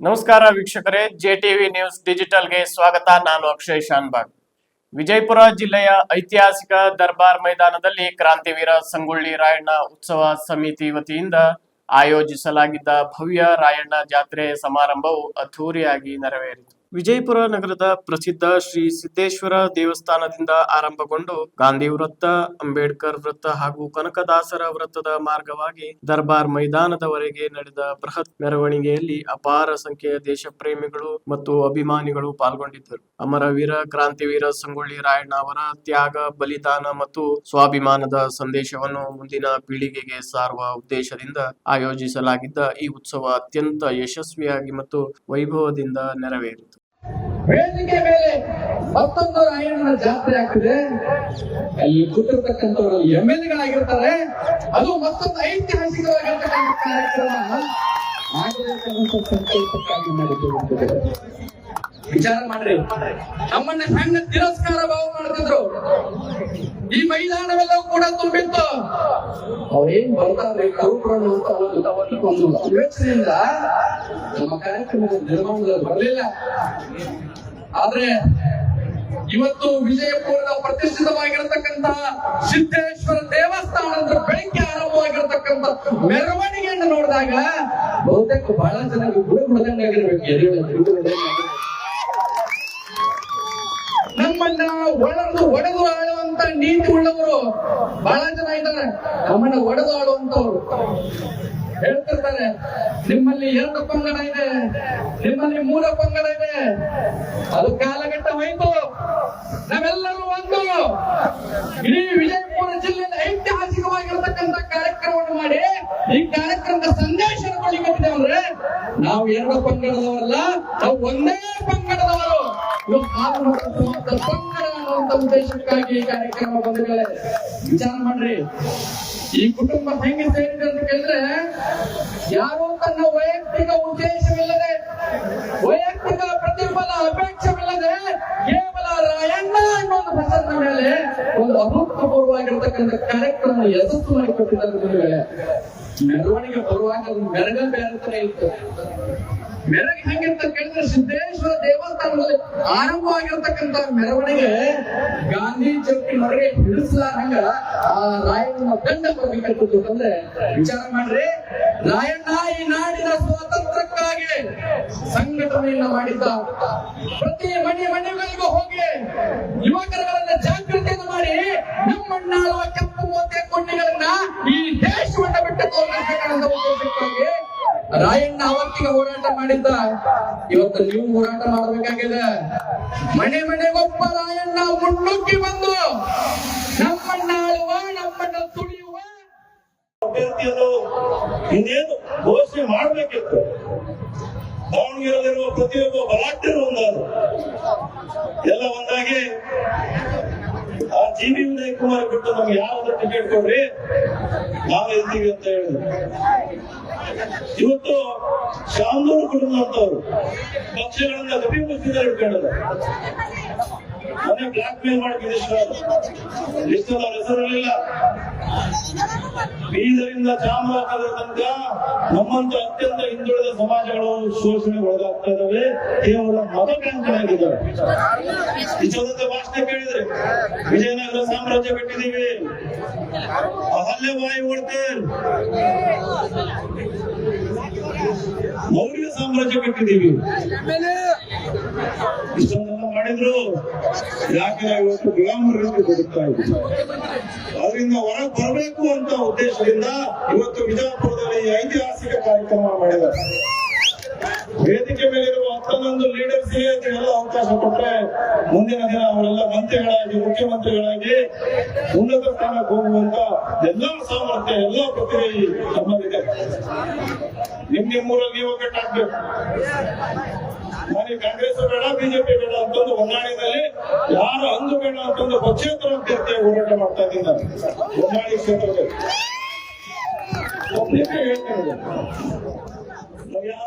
ನಮಸ್ಕಾರ ವೀಕ್ಷಕರೇ, JTV news ಡಿಜಿಟಲ್ಗೆ ಸ್ವಾಗತ. ನಾನು ಅಕ್ಷಯ್ ಶಾನ್ಭಾಗ್. ವಿಜಯಪುರ ಜಿಲ್ಲೆಯ ಐತಿಹಾಸಿಕ ದರ್ಬಾರ್ ಮೈದಾನದಲ್ಲಿ ಕ್ರಾಂತಿವೀರ ಸಂಗೊಳ್ಳಿ ರಾಯಣ್ಣ ಉತ್ಸವ ಸಮಿತಿ ವತಿಯಿಂದ ಆಯೋಜಿಸಲಾಗಿದ್ದ ಭವ್ಯ ರಾಯಣ್ಣ ಜಾತ್ರೆ ಸಮಾರಂಭವು ಅದ್ಧೂರಿಯಾಗಿ ನೆರವೇರಿತು. ವಿಜಯಪುರ ನಗರದ ಪ್ರಸಿದ್ಧ ಶ್ರೀ ಸಿದ್ದೇಶ್ವರ ದೇವಸ್ಥಾನದಿಂದ ಆರಂಭಗೊಂಡು ಗಾಂಧಿ ವೃತ್ತ, ಅಂಬೇಡ್ಕರ್ ವೃತ್ತ ಹಾಗೂ ಕನಕದಾಸರ ವೃತ್ತದ ಮಾರ್ಗವಾಗಿ ದರ್ಬಾರ್ ಮೈದಾನದವರೆಗೆ ನಡೆದ ಬೃಹತ್ ಮೆರವಣಿಗೆಯಲ್ಲಿ ಅಪಾರ ಸಂಖ್ಯೆಯ ದೇಶಪ್ರೇಮಿಗಳು ಮತ್ತು ಅಭಿಮಾನಿಗಳು ಪಾಲ್ಗೊಂಡಿದ್ದರು. ಅಮರವೀರ ಕ್ರಾಂತಿವೀರ ಸಂಗೊಳ್ಳಿ ರಾಯಣ್ಣ ಅವರ ತ್ಯಾಗ, ಬಲಿದಾನ ಮತ್ತು ಸ್ವಾಭಿಮಾನದ ಸಂದೇಶವನ್ನು ಮುಂದಿನ ಪೀಳಿಗೆಗೆ ಸಾರುವ ಉದ್ದೇಶದಿಂದ ಆಯೋಜಿಸಲಾಗಿದ್ದ ಈ ಉತ್ಸವ ಅತ್ಯಂತ ಯಶಸ್ವಿಯಾಗಿ ಮತ್ತು ವೈಭವದಿಂದ ನೆರವೇರಿತು. ವೇದಿಕೆ ಮೇಲೆ ಮತ್ತೊಂದು ರಾಯಣ್ಣನ ಜಾತ್ರೆ ಆಗ್ತಿದೆ. ಅಲ್ಲಿ ಕೂತಿರ್ತಕ್ಕಂಥವರು MLAಗಳಾಗಿರ್ತಾರೆ. ಅದು ಮತ್ತೊಂದು ಐತಿಹಾಸಿಕವಾಗಿರ್ತಕ್ಕಂಥ ಕಾರ್ಯಕ್ರಮ ಸಂಕಲ್ಪಕ್ಕಾಗಿ ಮಾಡಿಕೊಳ್ಳುತ್ತದೆ. ವಿಚಾರ ಮಾಡ್ರಿ, ನಮ್ಮನ್ನ ಹೆಂಗ ತಿರಸ್ಕಾರ ಭಾವ ಮಾಡ್ತಿದ್ರು. ಈ ಮೈದಾನವೆಲ್ಲವೂ ಕೂಡ ತುಂಬಿತ್ತು. ಅವ್ರೇನ್ ಬರ್ತಾರೆ ಕೌರವರು ಅಂತ ಒಂದು ಯೋಚನೆಯಿಂದ ನಮ್ಮ ಕಾರ್ಯಕ್ರಮದ ನಿರ್ಮಾಣದಲ್ಲಿ ಬರಲಿಲ್ಲ. ಆದ್ರೆ ಇವತ್ತು ವಿಜಯಪುರದ ಪ್ರತಿಷ್ಠಿತವಾಗಿರತಕ್ಕಂತಹ ಸಿದ್ದೇಶ್ವರ ದೇವಸ್ಥಾನದ ಬೆಳಗ್ಗೆ ಆರಂಭವಾಗಿರತಕ್ಕಂಥ ಮೆರವಣಿಗೆಯನ್ನು ನೋಡಿದಾಗ ಬಹುತೇಕ ಬಹಳ ಜನರಿಗೆ ಗುರುಗುಡದಂಗಾಗಿರ್ಬೇಕು. ನಮ್ಮನ್ನ ಒಡೆದು ಆಳುವಂತ ನೀತಿ ಉಳ್ಳವರು ಬಹಳ ಜನ ಇದ್ದಾರೆ. ನಮ್ಮನ್ನ ಒಡೆದು ಆಳುವಂತವ್ರು ಹೇಳ್ತಿರ್ತಾರೆ, ನಿಮ್ಮಲ್ಲಿ 2 ಪಂಗಡ ಇದೆ, ನಿಮ್ಮಲ್ಲಿ 3 ಪಂಗಡ ಇದೆ. ಅದು ಕಾಲಘಟ್ಟ ಹೋಯ್ತು. ನಾವೆಲ್ಲರೂ ಒಂದು ಇಡೀ ವಿಜಯಪುರ ಜಿಲ್ಲೆಯಲ್ಲಿ ಐತಿಹಾಸಿಕವಾಗಿರತಕ್ಕಂಥ ಕಾರ್ಯಕ್ರಮವನ್ನು ಮಾಡಿ ಈ ಕಾರ್ಯಕ್ರಮದ ಸಂದೇಶ ಕೊಡ್ಲಿಕ್ಕೆ ಅಂದ್ರೆ ನಾವು 2 ಪಂಗಡದವರಲ್ಲ, ನಾವು ಒಂದೇ ಪಂಗಡದವರು. ಪಂಗಡ ಅನ್ನುವಂತ ಉದ್ದೇಶಕ್ಕಾಗಿ ಈ ಕಾರ್ಯಕ್ರಮ ಬಂದಿದೆ. ವಿಚಾರ ಮಾಡ್ರಿ, ಈ ಕುಟುಂಬ ಹೆಂಗೆ ಸೇರಿದೆ ಅಂತ ಕೇಳಿದ್ರೆ, ಯಾರೋ ತನ್ನ ವೈಯಕ್ತಿಕ ಉದ್ದೇಶವಿಲ್ಲದೆ, ವೈಯಕ್ತಿಕ ಪ್ರತಿಫಲ ಅಪೇಕ್ಷವಿಲ್ಲದೆ, ಕೇವಲ ರಾಯಣ್ಣ ಅನ್ನೋ ಒಂದು ಹೆಸರಿನ ಮೇಲೆ ಒಂದು ಅಭೂತಪೂರ್ವವಾಗಿರ್ತಕ್ಕಂಥ ಕಾರ್ಯಕ್ರಮ ಯಶಸ್ಸು ಮಾಡಿಕೊಟ್ಟಿದ್ದಾರೆ. ಮೆರವಣಿಗೆ ಬರುವಾಗ ಮೆರಗ ಬೇರೆ ಇತ್ತು. ಮೆರಗ ಹೆಂಗಿಂತ ಕೇಳಿದ್ರೆ, ಸಿದ್ದೇಶ್ವರ ದೇವಸ್ಥಾನದಲ್ಲಿ ಆರಂಭವಾಗಿರ್ತಕ್ಕಂಥ ಮೆರವಣಿಗೆ ಗಾಂಧಿ ಚೌಕಿನವರೆಗೆ ಹಿಡಿಸಲಾರಂಗ ಆ ರಾಯಣ್ಣ ದಂಡ ಬರಬೇಕಾಗ್ತದೆ ಅಂದ್ರೆ ವಿಚಾರ ಮಾಡ್ರಿ. ರಾಯಣ್ಣ ಈ ನಾಡಿನ ಸ್ವಾತಂತ್ರ್ಯಕ್ಕಾಗಿ ಸಂಘಟನೆಯನ್ನ ಮಾಡಿದ್ದ. ಪ್ರತಿ ಮನೆಗಳಿಗೂ ಹೋಗಿ ಯುವಕರುಗಳನ್ನ ಜಾಗೃತಿಯನ್ನು ಮಾಡಿ ನಮ್ಮನ್ನಾಳುವ ಕೆಂಪು ಮೋತಿಯ ಕೊಂಡಿಗಳನ್ನ ಈ ದೇಶವನ್ನ ಬಿಟ್ಟು ತೋರಿಸಬೇಕಂತ ಉದ್ದೇಶಕ್ಕಾಗಿ ರಾಯಣ್ಣ ಅವತ್ತಿಗೆ ಹೋರಾಟ ಮಾಡಿದ್ದ. ಇವತ್ತು ನೀವು ಹೋರಾಟ ಮಾಡಬೇಕಾಗಿದೆ. ಮನೆಗೊಬ್ಬ ರಾಯಣ್ಣ ಮುನ್ನುಗ್ಗಿ ಬಂದು ನಮ್ಮನ್ನ ಆಳುವ, ನಮ್ಮನ್ನ ತುಳಿಯುವ ಅಭ್ಯರ್ಥಿಯನ್ನು ಇನ್ನೇನು ಘೋಷಣೆ ಮಾಡಬೇಕಿತ್ತು. ದಾವಣಗೆರೆಯಲ್ಲಿರುವ ಪ್ರತಿಯೊಬ್ಬ ಬಲಾಢ್ಯರು ಒಂದಾದ್ರು. ಎಲ್ಲ ಒಂದಾಗಿ ಆ GV ವಿನಯ್ ಕುಮಾರ್ ಬಿಟ್ಟು ನಮ್ಗೆ ಯಾವ್ದು ಟಿಕೆಟ್ ಕೊಡ್ರಿ, ನಾವು ಇರ್ತೀವಿ ಅಂತ ಹೇಳಿದ್ರು. ಇವತ್ತು ಶಾಮನೂರು ಕುಟುಂಬದವರು ಪಕ್ಷಗಳನ್ನ ಗತಿಮುಚ್ಚಿದ್ದಾರೆ ಹಿಡ್ಕೊಂಡಿದ್ದಾರೆ. ಮನೆ ಬ್ಲಾಕ್ ಮೇಲ್ ಮಾಡಿ ಲಿಸ್ಟ್ ಅವ್ರ ಹೆಸರಿರಲಿಲ್ಲ. ಬೀದರಿಂದ ಚಾಮರಾಜನಗರ ತನಕ ನಮ್ಮಂತ ಅತ್ಯಂತ ಹಿಂದುಳಿದ ಸಮಾಜಗಳು ಶೋಷಣೆಗೆ ಒಳಗಾಗ್ತಾ ಇದಾವೆ. ಕೇವಲ ಮತ ಬ್ಯಾಂಕ್ಗಳಾಗಿದ್ದಾವೆ. ಈ ಚೌದತ್ತ ಭಾಷಣ ಕೇಳಿದ್ರೆ ವಿಜಯನಗರ ಸಾಮ್ರಾಜ್ಯ ಬಿಟ್ಟಿದ್ದೀವಿ, ಅಹಲ್ಯಬಾಯಿ ಹೋಳ್ಕರ್ ಮೌರ್ಯ ಸಾಮ್ರಾಜ್ಯ ಬಿಟ್ಟಿದ್ದೀವಿ, ಇಷ್ಟೊಂದೆಲ್ಲ ಮಾಡಿದ್ರು. ಯಾಕೆ ಇವತ್ತು ಗುಲಾಮರಿಗೆ ಬದುಕ್ತಾ ಇದ್ದೀವಿ. ಅದರಿಂದ ಹೊರಗೆ ಬರಬೇಕು ಅಂತ ಉದ್ದೇಶದಿಂದ ಇವತ್ತು ವಿಜಯಪುರದಲ್ಲಿ ಐತಿಹಾಸಿಕ ಕಾರ್ಯಕ್ರಮ ಮಾಡಿದ್ದಾರೆ. ವೇದಿಕೆ ಮೇಲಿರುವ 11 ಲೀಡರ್ಸ್ಗೆ ಎಲ್ಲ ಅವಕಾಶ ಕೊಟ್ಟರೆ ಮುಂದಿನ ದಿನ ಅವರೆಲ್ಲ ಮಂತ್ರಿಗಳಾಗಿ, ಮುಖ್ಯಮಂತ್ರಿಗಳಾಗಿ ಉನ್ನತ ಸ್ಥಾನಕ್ಕೆ ಹೋಗುವಂತ ಎಲ್ಲಾ ಸಾಮರ್ಥ್ಯ, ಎಲ್ಲಾ ಪ್ರತಿಭೆ ನಮ್ಮಲ್ಲಿದೆ. ನಿಮ್ಮೂರಲ್ಲಿ ನೀವು ಒಗ್ಗಟ್ಟಾಗ್ಬೇಕು. ನನಗೆ ಕಾಂಗ್ರೆಸ್ ಬೇಡ, ಬಿಜೆಪಿ ಬೇಡ ಅಂತಂದು ಹೊನ್ನಾಳಿನಲ್ಲಿ ಯಾರು ಅಂದು ಬೇಡ ಅಂತಂದು ಪಕ್ಷೇತರ ಅಭ್ಯರ್ಥಿಯಾಗಿ ಹೋರಾಟ ಮಾಡ್ತಾ ಇದ್ದೀನಿ. ಹೊನ್ನಾಳಿ ಕ್ಷೇತ್ರದಲ್ಲಿ ಹೇಳ್ತೇನೆ, ಯಾವ